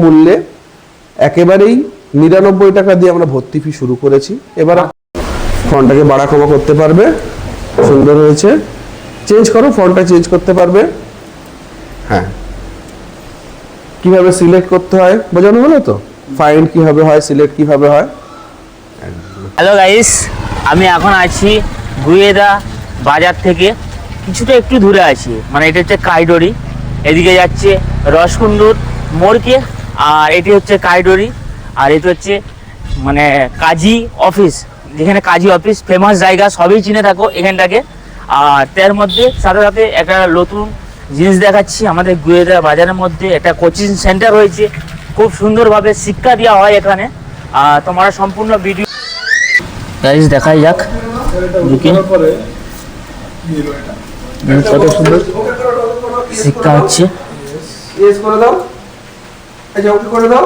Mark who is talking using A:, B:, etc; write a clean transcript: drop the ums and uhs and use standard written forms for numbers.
A: মূল্যে একেবারেই 99 টাকা দিয়ে আমরা ভর্তি ফি শুরু করেছি। এবার ফন্টটাকে বাড়া কমা করতে পারবে, সুন্দর হয়েছে। চেঞ্জ করো, ফন্টটা চেঞ্জ করতে পারবে। হ্যাঁ, কিভাবে সিলেক্ট করতে হয় বোঝানো হলো তো? ফাইন্ড কিভাবে হয়, সিলেক্ট কিভাবে হয়।
B: হ্যালো গাইস, আমি এখন আছি গুয়েদা বাজার থেকে কিছুটা একটু দূরে আছি। মানে এটা হচ্ছে কাইডরি, এদিকে যাচ্ছে রসকুন্ডুর মোড়কে, আর এটি হচ্ছে কাইডরি, আর এটি হচ্ছে মানে কাজী অফিস, যেখানে কাজী অফিস ফেমাস জায়গা, সবই চিনে থাকো এখানটাকে। আর তার মধ্যে সাথে সাথে একটা নতুন জিনিস দেখাচ্ছি। আমাদের গুয়েদা বাজারের মধ্যে একটা কোচিং সেন্টার হয়েছে, খুব সুন্দরভাবে শিক্ষা দেওয়া হয় এখানে। আর তোমরা সম্পূর্ণ ভিডিও গাইস দেখাই যাক, কত সুন্দর শিক্ষা হচ্ছে।
A: করে দাও, ওকে করে দাও।